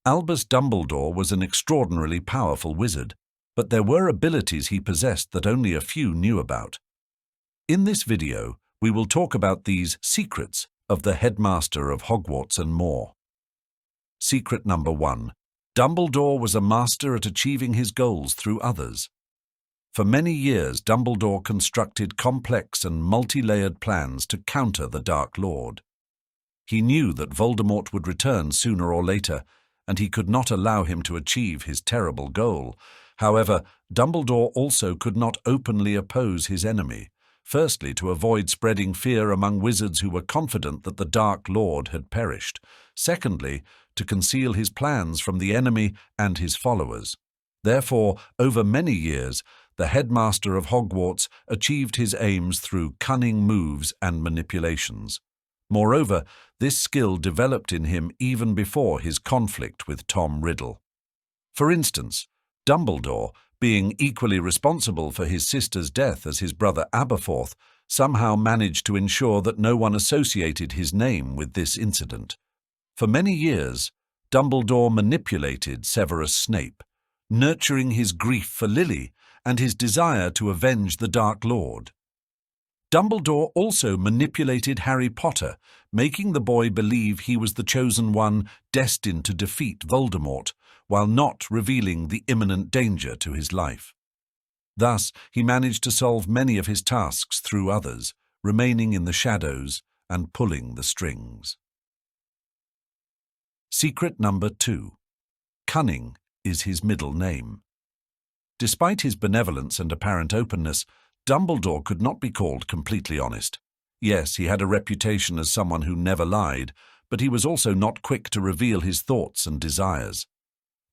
Albus Dumbledore was an extraordinarily powerful wizard, but there were abilities he possessed that only a few knew about. In this video, we will talk about these secrets of the headmaster of Hogwarts and more. Secret number 1. Dumbledore was a master at achieving his goals through others. For many years, Dumbledore constructed complex and multi-layered plans to counter the Dark Lord. He knew that Voldemort would return sooner or later, and he could not allow him to achieve his terrible goal. However, Dumbledore also could not openly oppose his enemy, firstly to avoid spreading fear among wizards who were confident that the Dark Lord had perished, secondly, to conceal his plans from the enemy and his followers. Therefore, over many years, the headmaster of Hogwarts achieved his aims through cunning moves and manipulations. Moreover, this skill developed in him even before his conflict with Tom Riddle. For instance, Dumbledore, being equally responsible for his sister's death as his brother Aberforth, somehow managed to ensure that no one associated his name with this incident. For many years, Dumbledore manipulated Severus Snape, nurturing his grief for Lily and his desire to avenge the Dark Lord. Dumbledore also manipulated Harry Potter, making the boy believe he was the chosen one destined to defeat Voldemort, while not revealing the imminent danger to his life. Thus, he managed to solve many of his tasks through others, remaining in the shadows and pulling the strings. Secret number 2. Cunning is his middle name. Despite his benevolence and apparent openness, Dumbledore could not be called completely honest. Yes, he had a reputation as someone who never lied, but he was also not quick to reveal his thoughts and desires.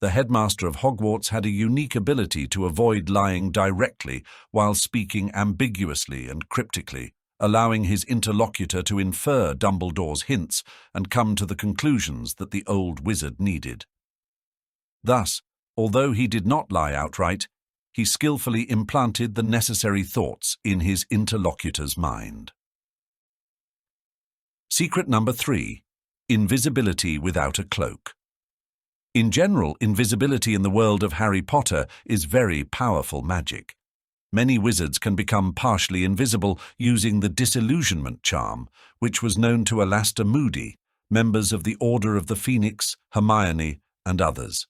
The headmaster of Hogwarts had a unique ability to avoid lying directly while speaking ambiguously and cryptically, allowing his interlocutor to infer Dumbledore's hints and come to the conclusions that the old wizard needed. Thus, although he did not lie outright, he skillfully implanted the necessary thoughts in his interlocutor's mind. Secret number 3. Invisibility without a cloak. In general, invisibility in the world of Harry Potter is very powerful magic. Many wizards can become partially invisible using the disillusionment charm, which was known to Alastor Moody, members of the Order of the Phoenix, Hermione, and others.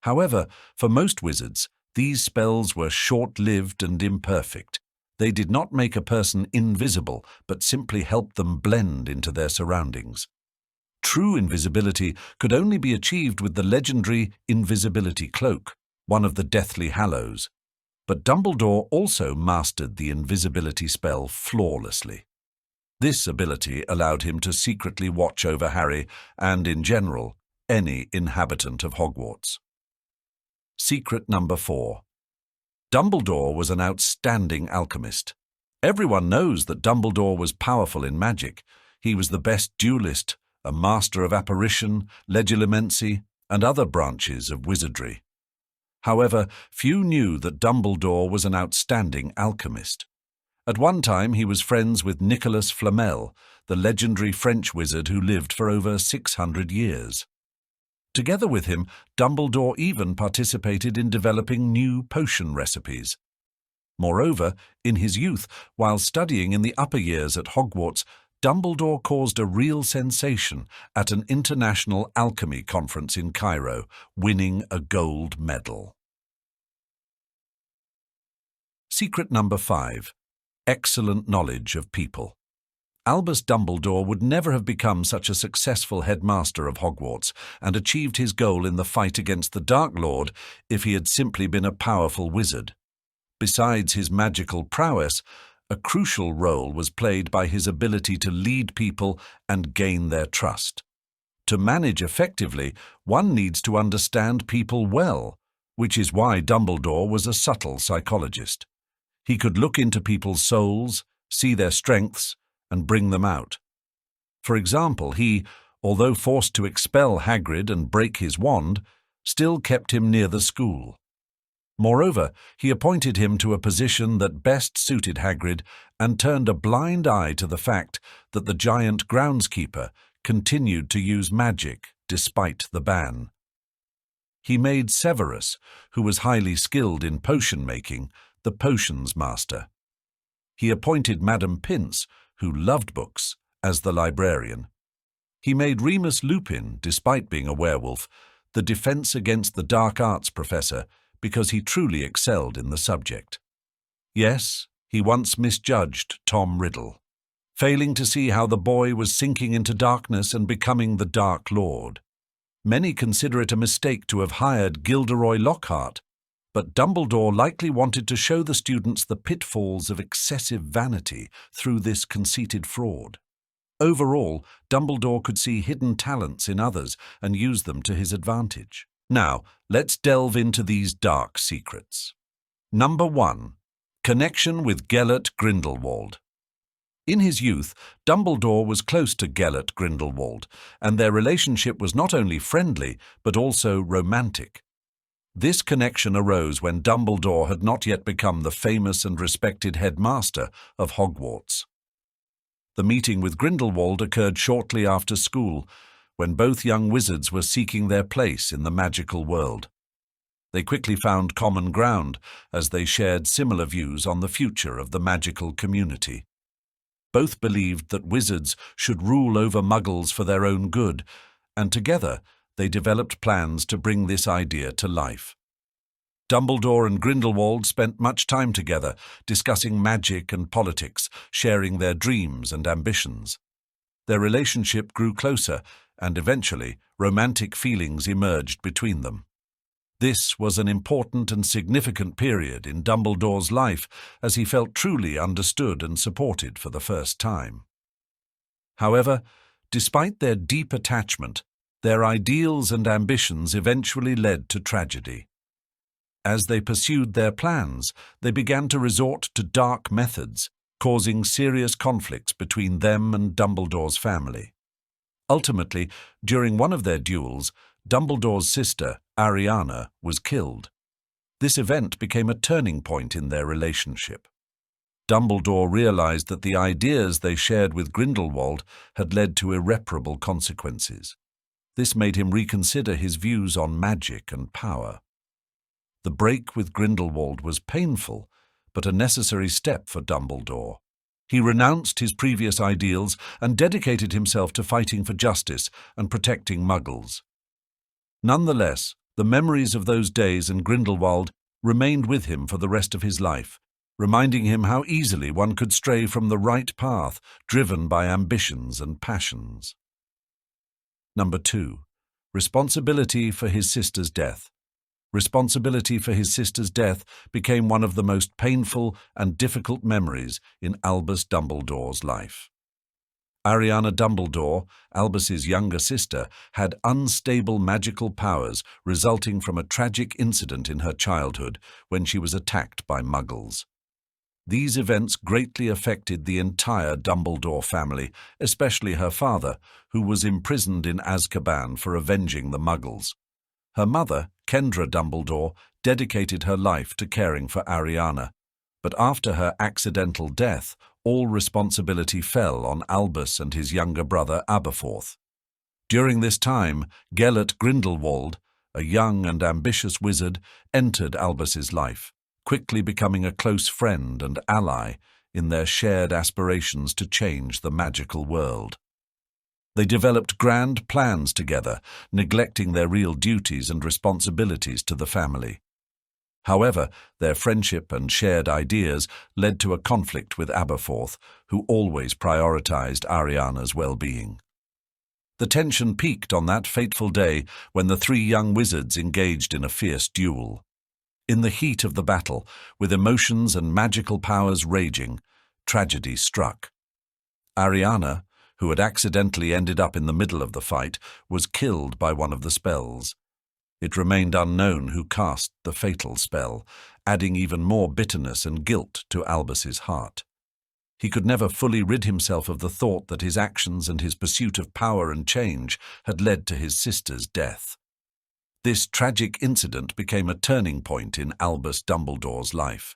However, for most wizards, these spells were short-lived and imperfect. They did not make a person invisible, but simply helped them blend into their surroundings. True invisibility could only be achieved with the legendary invisibility cloak, one of the Deathly Hallows. But Dumbledore also mastered the invisibility spell flawlessly. This ability allowed him to secretly watch over Harry and, in general, any inhabitant of Hogwarts. Secret number 4. Dumbledore was an outstanding alchemist. Everyone knows that Dumbledore was powerful in magic. He was the best duelist, a master of apparition, legilimency, and other branches of wizardry. However, few knew that Dumbledore was an outstanding alchemist. At one time, he was friends with Nicolas Flamel, the legendary French wizard who lived for over 600 years. Together with him, Dumbledore even participated in developing new potion recipes. Moreover, in his youth, while studying in the upper years at Hogwarts, Dumbledore caused a real sensation at an international alchemy conference in Cairo, winning a gold medal. Secret number 5. Excellent knowledge of people. Albus Dumbledore would never have become such a successful headmaster of Hogwarts and achieved his goal in the fight against the Dark Lord if he had simply been a powerful wizard. Besides his magical prowess, a crucial role was played by his ability to lead people and gain their trust. To manage effectively, one needs to understand people well, which is why Dumbledore was a subtle psychologist. He could look into people's souls, see their strengths, and bring them out. For example, he, although forced to expel Hagrid and break his wand, still kept him near the school. Moreover, he appointed him to a position that best suited Hagrid and turned a blind eye to the fact that the giant groundskeeper continued to use magic despite the ban. He made Severus, who was highly skilled in potion making, the potions master. He appointed Madame Pince, who loved books, as the librarian. He made Remus Lupin, despite being a werewolf, the defense against the dark arts professor because he truly excelled in the subject. Yes, he once misjudged Tom Riddle, failing to see how the boy was sinking into darkness and becoming the Dark Lord. Many consider it a mistake to have hired Gilderoy Lockhart, but Dumbledore likely wanted to show the students the pitfalls of excessive vanity through this conceited fraud. Overall, Dumbledore could see hidden talents in others and use them to his advantage. Now, let's delve into these dark secrets. Number 1. Connection with Gellert Grindelwald. In his youth, Dumbledore was close to Gellert Grindelwald, and their relationship was not only friendly, but also romantic. This connection arose when Dumbledore had not yet become the famous and respected headmaster of Hogwarts. The meeting with Grindelwald occurred shortly after school, when both young wizards were seeking their place in the magical world. They quickly found common ground, as they shared similar views on the future of the magical community. Both believed that wizards should rule over muggles for their own good, and together they developed plans to bring this idea to life. Dumbledore and Grindelwald spent much time together, discussing magic and politics, sharing their dreams and ambitions. Their relationship grew closer, and eventually, romantic feelings emerged between them. This was an important and significant period in Dumbledore's life, as he felt truly understood and supported for the first time. However, despite their deep attachment, their ideals and ambitions eventually led to tragedy. As they pursued their plans, they began to resort to dark methods, causing serious conflicts between them and Dumbledore's family. Ultimately, during one of their duels, Dumbledore's sister, Ariana, was killed. This event became a turning point in their relationship. Dumbledore realized that the ideas they shared with Grindelwald had led to irreparable consequences. This made him reconsider his views on magic and power. The break with Grindelwald was painful, but a necessary step for Dumbledore. He renounced his previous ideals and dedicated himself to fighting for justice and protecting muggles. Nonetheless, the memories of those days and Grindelwald remained with him for the rest of his life, reminding him how easily one could stray from the right path, driven by ambitions and passions. Number 2. Responsibility for his sister's death. Responsibility for his sister's death became one of the most painful and difficult memories in Albus Dumbledore's life. Ariana Dumbledore, Albus's younger sister, had unstable magical powers resulting from a tragic incident in her childhood when she was attacked by muggles. These events greatly affected the entire Dumbledore family, especially her father, who was imprisoned in Azkaban for avenging the muggles. Her mother, Kendra Dumbledore, dedicated her life to caring for Ariana, but after her accidental death, all responsibility fell on Albus and his younger brother Aberforth. During this time, Gellert Grindelwald, a young and ambitious wizard, entered Albus's life, quickly becoming a close friend and ally in their shared aspirations to change the magical world. They developed grand plans together, neglecting their real duties and responsibilities to the family. However, their friendship and shared ideas led to a conflict with Aberforth, who always prioritized Ariana's well-being. The tension peaked on that fateful day when the three young wizards engaged in a fierce duel. In the heat of the battle, with emotions and magical powers raging, tragedy struck. Ariana, who had accidentally ended up in the middle of the fight, was killed by one of the spells. It remained unknown who cast the fatal spell, adding even more bitterness and guilt to Albus's heart. He could never fully rid himself of the thought that his actions and his pursuit of power and change had led to his sister's death. This tragic incident became a turning point in Albus Dumbledore's life.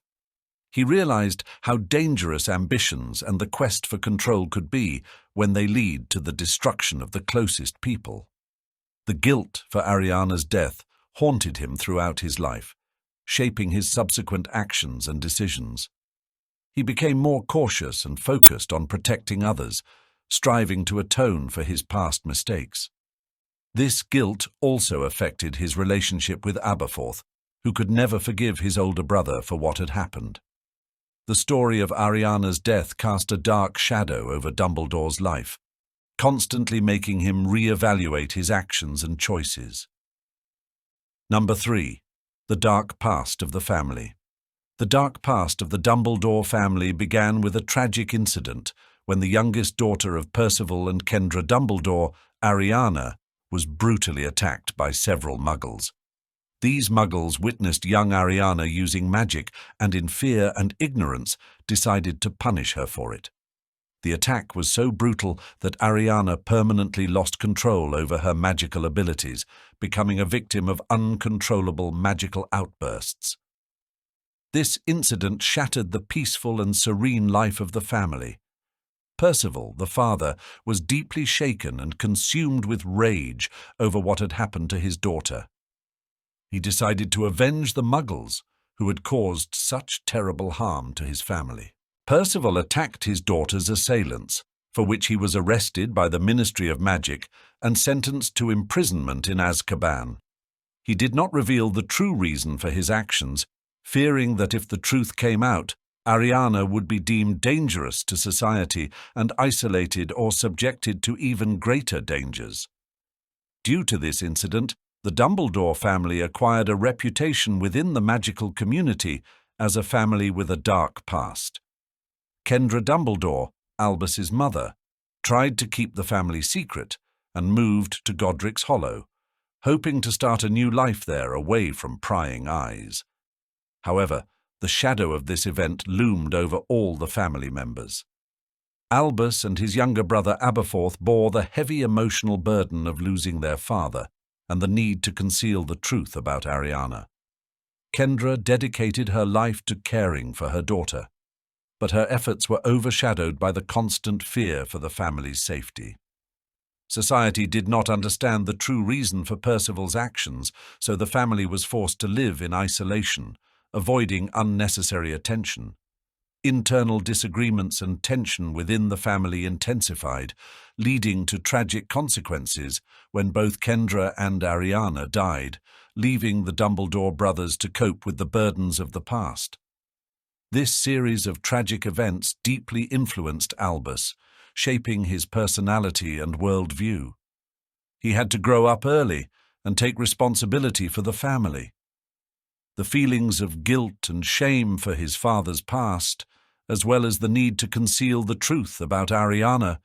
He realized how dangerous ambitions and the quest for control could be when they lead to the destruction of the closest people. The guilt for Ariana's death haunted him throughout his life, shaping his subsequent actions and decisions. He became more cautious and focused on protecting others, striving to atone for his past mistakes. This guilt also affected his relationship with Aberforth, who could never forgive his older brother for what had happened. The story of Ariana's death cast a dark shadow over Dumbledore's life, constantly making him re-evaluate his actions and choices. Number 3. The dark past of the family. The dark past of the Dumbledore family began with a tragic incident when the youngest daughter of Percival and Kendra Dumbledore, Ariana, was brutally attacked by several Muggles. These Muggles witnessed young Ariana using magic and, in fear and ignorance, decided to punish her for it. The attack was so brutal that Ariana permanently lost control over her magical abilities, becoming a victim of uncontrollable magical outbursts. This incident shattered the peaceful and serene life of the family. Percival, the father, was deeply shaken and consumed with rage over what had happened to his daughter. He decided to avenge the Muggles who had caused such terrible harm to his family. Percival attacked his daughter's assailants, for which he was arrested by the Ministry of Magic and sentenced to imprisonment in Azkaban. He did not reveal the true reason for his actions, fearing that if the truth came out, Ariana would be deemed dangerous to society and isolated or subjected to even greater dangers. Due to this incident, the Dumbledore family acquired a reputation within the magical community as a family with a dark past. Kendra Dumbledore, Albus's mother, tried to keep the family secret and moved to Godric's Hollow, hoping to start a new life there away from prying eyes. However, the shadow of this event loomed over all the family members. Albus and his younger brother Aberforth bore the heavy emotional burden of losing their father and the need to conceal the truth about Ariana. Kendra dedicated her life to caring for her daughter, but her efforts were overshadowed by the constant fear for the family's safety. Society did not understand the true reason for Percival's actions, so the family was forced to live in isolation, avoiding unnecessary attention. Internal disagreements and tension within the family intensified, leading to tragic consequences when both Kendra and Ariana died, leaving the Dumbledore brothers to cope with the burdens of the past. This series of tragic events deeply influenced Albus, shaping his personality and worldview. He had to grow up early and take responsibility for the family. The feelings of guilt and shame for his father's past, as well as the need to conceal the truth about Ariana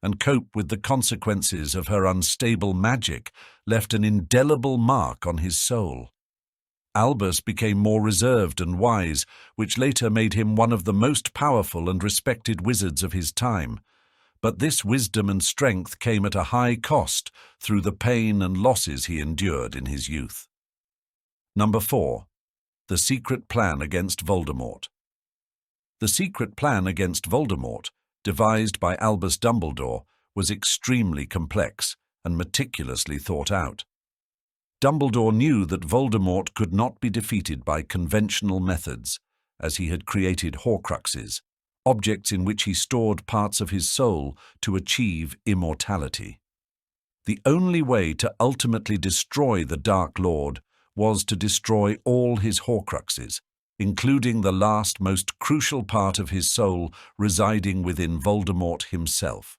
and cope with the consequences of her unstable magic, left an indelible mark on his soul. Albus became more reserved and wise, which later made him one of the most powerful and respected wizards of his time. But this wisdom and strength came at a high cost through the pain and losses he endured in his youth. Number 4. The secret plan against Voldemort. The secret plan against Voldemort, devised by Albus Dumbledore, was extremely complex and meticulously thought out. Dumbledore knew that Voldemort could not be defeated by conventional methods, as he had created horcruxes, objects in which he stored parts of his soul to achieve immortality. The only way to ultimately destroy the Dark Lord was to destroy all his horcruxes, including the last most crucial part of his soul residing within Voldemort himself.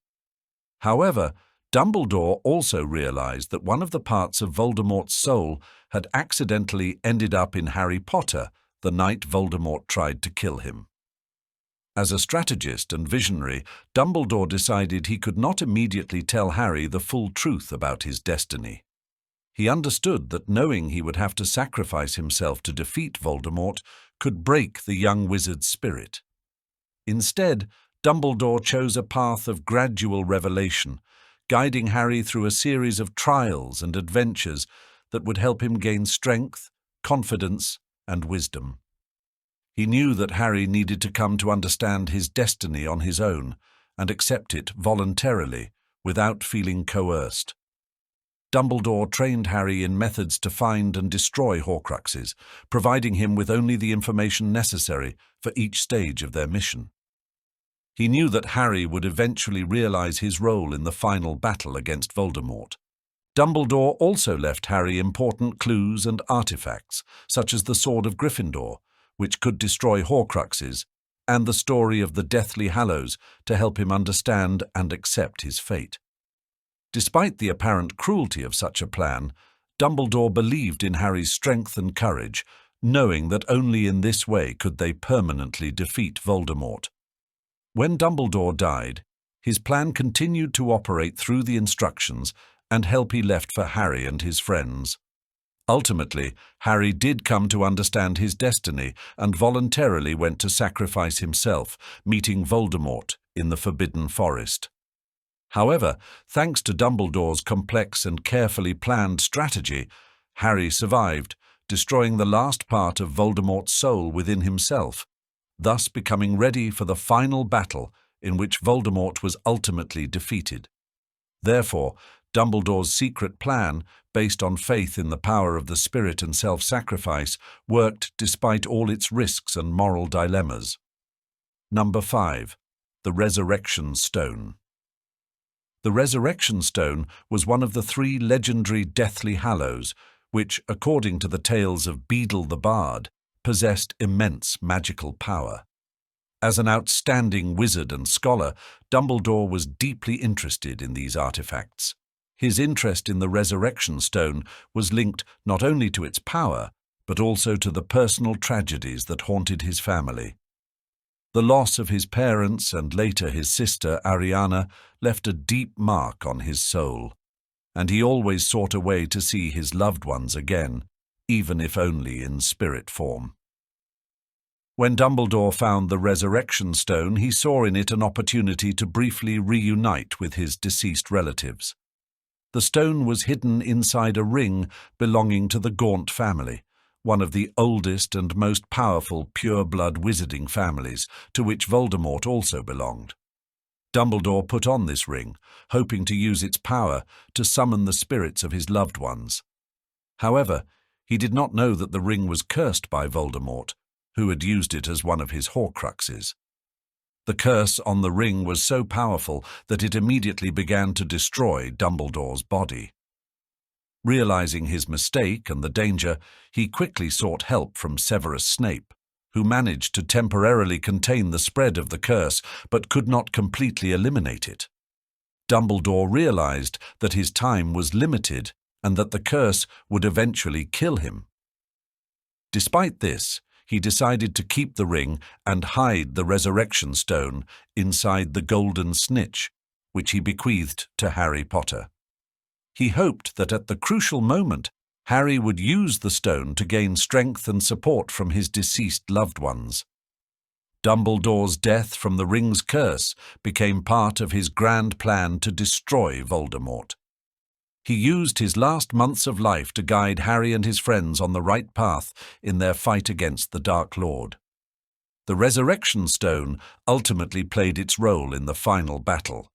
However, Dumbledore also realized that one of the parts of Voldemort's soul had accidentally ended up in Harry Potter the night Voldemort tried to kill him. As a strategist and visionary, Dumbledore decided he could not immediately tell Harry the full truth about his destiny. He understood that knowing he would have to sacrifice himself to defeat Voldemort could break the young wizard's spirit. Instead, Dumbledore chose a path of gradual revelation, guiding Harry through a series of trials and adventures that would help him gain strength, confidence, and wisdom. He knew that Harry needed to come to understand his destiny on his own and accept it voluntarily, without feeling coerced. Dumbledore trained Harry in methods to find and destroy horcruxes, providing him with only the information necessary for each stage of their mission. He knew that Harry would eventually realize his role in the final battle against Voldemort. Dumbledore also left Harry important clues and artifacts, such as the Sword of Gryffindor, which could destroy horcruxes, and the story of the Deathly Hallows to help him understand and accept his fate. Despite the apparent cruelty of such a plan, Dumbledore believed in Harry's strength and courage, knowing that only in this way could they permanently defeat Voldemort. When Dumbledore died, his plan continued to operate through the instructions and help he left for Harry and his friends. Ultimately, Harry did come to understand his destiny and voluntarily went to sacrifice himself, meeting Voldemort in the Forbidden Forest. However, thanks to Dumbledore's complex and carefully planned strategy, Harry survived, destroying the last part of Voldemort's soul within himself, thus becoming ready for the final battle in which Voldemort was ultimately defeated. Therefore, Dumbledore's secret plan, based on faith in the power of the spirit and self-sacrifice, worked despite all its risks and moral dilemmas. Number 5. The Resurrection Stone. The Resurrection Stone was one of the 3 legendary Deathly Hallows, which, according to the tales of Beedle the Bard, possessed immense magical power. As an outstanding wizard and scholar, Dumbledore was deeply interested in these artifacts. His interest in the Resurrection Stone was linked not only to its power, but also to the personal tragedies that haunted his family. The loss of his parents and later his sister Ariana left a deep mark on his soul, and he always sought a way to see his loved ones again, even if only in spirit form. When Dumbledore found the Resurrection Stone, he saw in it an opportunity to briefly reunite with his deceased relatives. The stone was hidden inside a ring belonging to the Gaunt family, one of the oldest and most powerful pure-blood wizarding families, to which Voldemort also belonged. Dumbledore put on this ring, hoping to use its power to summon the spirits of his loved ones. However, he did not know that the ring was cursed by Voldemort, who had used it as one of his horcruxes. The curse on the ring was so powerful that it immediately began to destroy Dumbledore's body. Realizing his mistake and the danger, he quickly sought help from Severus Snape, who managed to temporarily contain the spread of the curse but could not completely eliminate it. Dumbledore realized that his time was limited and that the curse would eventually kill him. Despite this, he decided to keep the ring and hide the Resurrection Stone inside the golden snitch, which he bequeathed to Harry Potter. He hoped that at the crucial moment, Harry would use the stone to gain strength and support from his deceased loved ones. Dumbledore's death from the ring's curse became part of his grand plan to destroy Voldemort. He used his last months of life to guide Harry and his friends on the right path in their fight against the Dark Lord. The Resurrection Stone ultimately played its role in the final battle.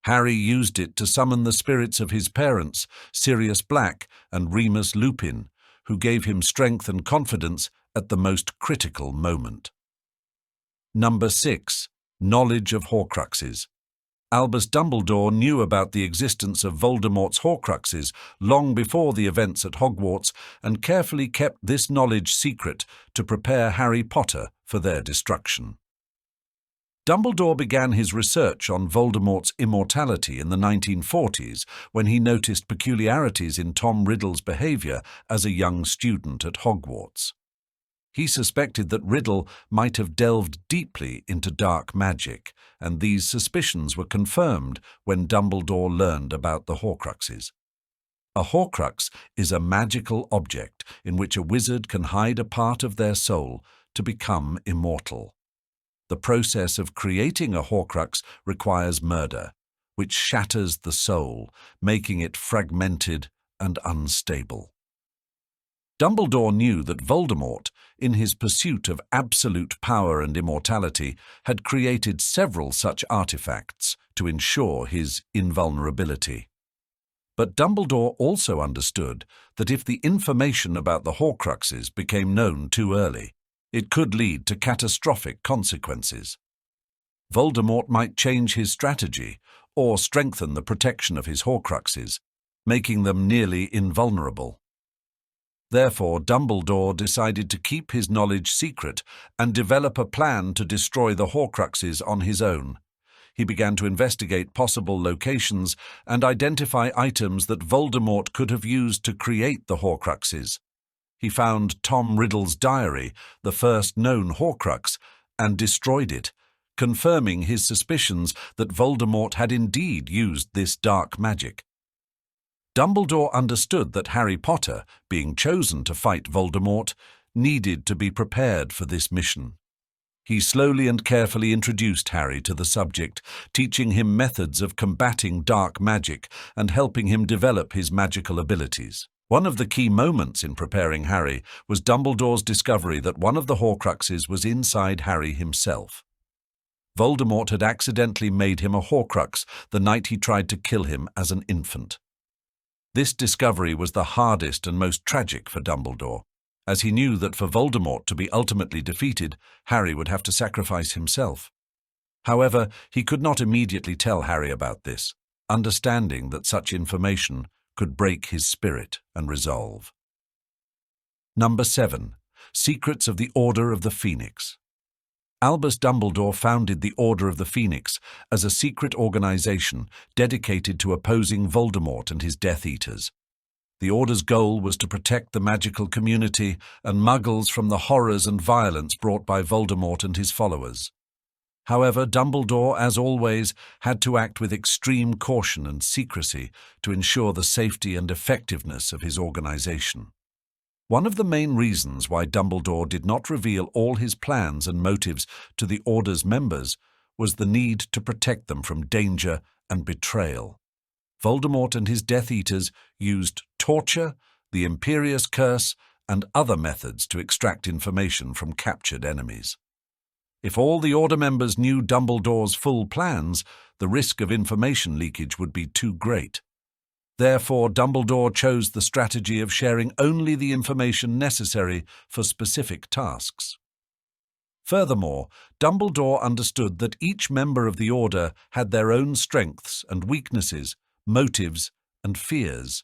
Harry used it to summon the spirits of his parents, Sirius Black and Remus Lupin, who gave him strength and confidence at the most critical moment. Number 6. Knowledge of Horcruxes. Albus Dumbledore knew about the existence of Voldemort's Horcruxes long before the events at Hogwarts and carefully kept this knowledge secret to prepare Harry Potter for their destruction. Dumbledore began his research on Voldemort's immortality in the 1940s when he noticed peculiarities in Tom Riddle's behavior as a young student at Hogwarts. He suspected that Riddle might have delved deeply into dark magic, and these suspicions were confirmed when Dumbledore learned about the Horcruxes. A Horcrux is a magical object in which a wizard can hide a part of their soul to become immortal. The process of creating a Horcrux requires murder, which shatters the soul, making it fragmented and unstable. Dumbledore knew that Voldemort, in his pursuit of absolute power and immortality, had created several such artifacts to ensure his invulnerability. But Dumbledore also understood that if the information about the horcruxes became known too early, it could lead to catastrophic consequences. Voldemort might change his strategy or strengthen the protection of his horcruxes, making them nearly invulnerable. Therefore, Dumbledore decided to keep his knowledge secret and develop a plan to destroy the horcruxes on his own. He began to investigate possible locations and identify items that Voldemort could have used to create the horcruxes. He found Tom Riddle's diary, the first known horcrux, and destroyed it, confirming his suspicions that Voldemort had indeed used this dark magic. Dumbledore understood that Harry Potter, being chosen to fight Voldemort, needed to be prepared for this mission. He slowly and carefully introduced Harry to the subject, teaching him methods of combating dark magic and helping him develop his magical abilities. One of the key moments in preparing Harry was Dumbledore's discovery that one of the horcruxes was inside Harry himself. Voldemort had accidentally made him a horcrux the night he tried to kill him as an infant. This discovery was the hardest and most tragic for Dumbledore, as he knew that for Voldemort to be ultimately defeated, Harry would have to sacrifice himself. However, he could not immediately tell Harry about this, understanding that such information could break his spirit and resolve. Number 7. Secrets of the Order of the Phoenix. Albus Dumbledore founded the Order of the Phoenix as a secret organization dedicated to opposing Voldemort and his Death Eaters. The Order's goal was to protect the magical community and Muggles from the horrors and violence brought by Voldemort and his followers. However, Dumbledore, as always, had to act with extreme caution and secrecy to ensure the safety and effectiveness of his organization. One of the main reasons why Dumbledore did not reveal all his plans and motives to the Order's members was the need to protect them from danger and betrayal. Voldemort and his Death Eaters used torture, the Imperious Curse, and other methods to extract information from captured enemies. If all the Order members knew Dumbledore's full plans, the risk of information leakage would be too great. Therefore, Dumbledore chose the strategy of sharing only the information necessary for specific tasks. Furthermore, Dumbledore understood that each member of the Order had their own strengths and weaknesses, motives and fears.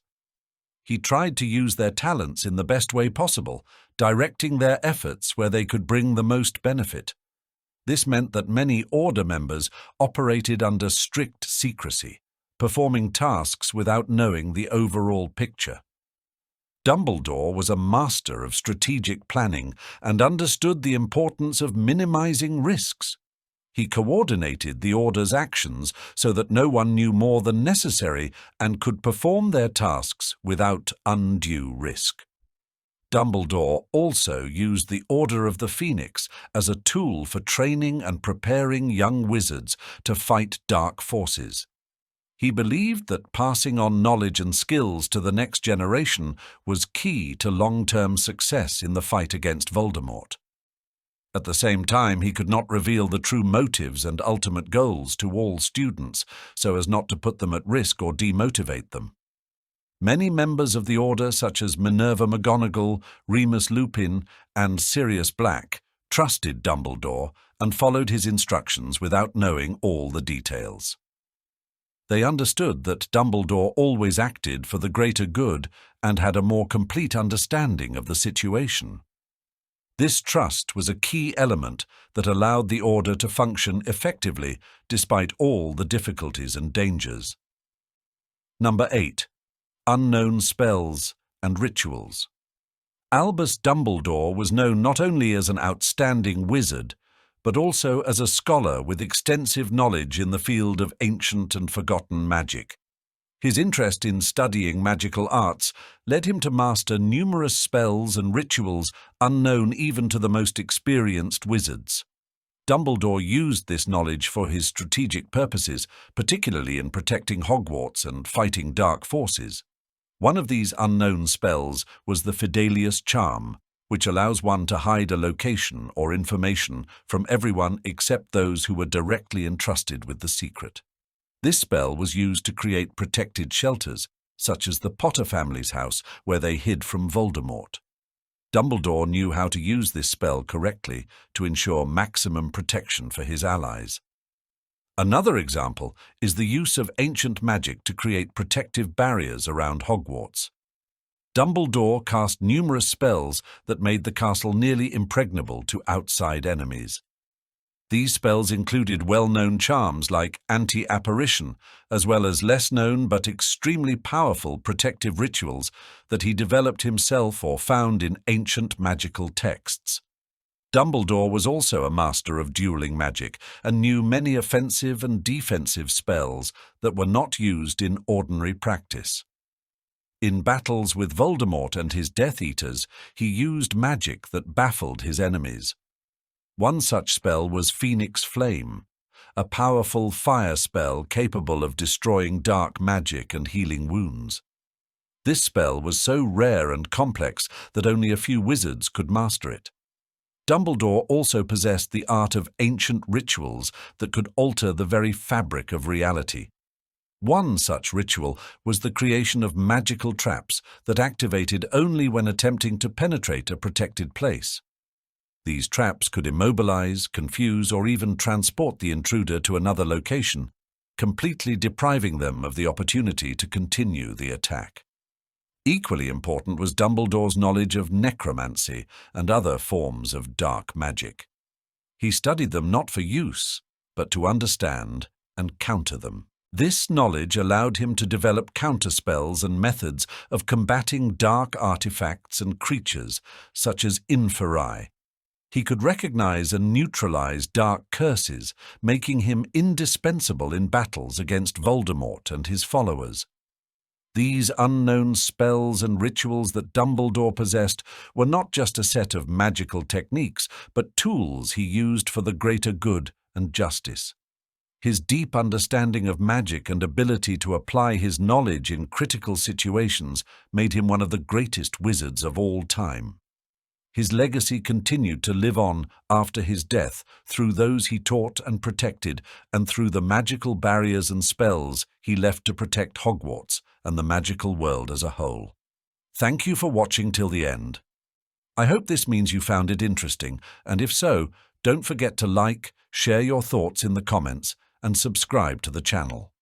He tried to use their talents in the best way possible, directing their efforts where they could bring the most benefit. This meant that many Order members operated under strict secrecy, performing tasks without knowing the overall picture. Dumbledore was a master of strategic planning and understood the importance of minimizing risks. He coordinated the Order's actions so that no one knew more than necessary and could perform their tasks without undue risk. Dumbledore also used the Order of the Phoenix as a tool for training and preparing young wizards to fight dark forces. He believed that passing on knowledge and skills to the next generation was key to long-term success in the fight against Voldemort. At the same time, he could not reveal the true motives and ultimate goals to all students so as not to put them at risk or demotivate them. Many members of the Order, such as Minerva McGonagall, Remus Lupin, and Sirius Black, trusted Dumbledore and followed his instructions without knowing all the details. They understood that Dumbledore always acted for the greater good and had a more complete understanding of the situation. This trust was a key element that allowed the Order to function effectively despite all the difficulties and dangers. Number 8. Unknown spells and rituals. Albus Dumbledore was known not only as an outstanding wizard, but also as a scholar with extensive knowledge in the field of ancient and forgotten magic. His interest in studying magical arts led him to master numerous spells and rituals unknown even to the most experienced wizards. Dumbledore used this knowledge for his strategic purposes, particularly in protecting Hogwarts and fighting dark forces. One of these unknown spells was the Fidelius Charm, which allows one to hide a location or information from everyone except those who were directly entrusted with the secret. This spell was used to create protected shelters, such as the Potter family's house where they hid from Voldemort. Dumbledore knew how to use this spell correctly to ensure maximum protection for his allies. Another example is the use of ancient magic to create protective barriers around Hogwarts. Dumbledore cast numerous spells that made the castle nearly impregnable to outside enemies. These spells included well-known charms like anti-apparition, as well as less-known but extremely powerful protective rituals that he developed himself or found in ancient magical texts. Dumbledore was also a master of dueling magic and knew many offensive and defensive spells that were not used in ordinary practice. In battles with Voldemort and his Death Eaters, he used magic that baffled his enemies. One such spell was Phoenix Flame, a powerful fire spell capable of destroying dark magic and healing wounds. This spell was so rare and complex that only a few wizards could master it. Dumbledore also possessed the art of ancient rituals that could alter the very fabric of reality. One such ritual was the creation of magical traps that activated only when attempting to penetrate a protected place. These traps could immobilize, confuse, or even transport the intruder to another location, completely depriving them of the opportunity to continue the attack. Equally important was Dumbledore's knowledge of necromancy and other forms of dark magic. He studied them not for use, but to understand and counter them. This knowledge allowed him to develop counterspells and methods of combating dark artifacts and creatures, such as inferi. He could recognize and neutralize dark curses, making him indispensable in battles against Voldemort and his followers. These unknown spells and rituals that Dumbledore possessed were not just a set of magical techniques, but tools he used for the greater good and justice. His deep understanding of magic and ability to apply his knowledge in critical situations made him one of the greatest wizards of all time. His legacy continued to live on after his death through those he taught and protected, and through the magical barriers and spells he left to protect Hogwarts and the magical world as a whole. Thank you for watching till the end. I hope this means you found it interesting, and if so, don't forget to like, share your thoughts in the comments, and subscribe to the channel.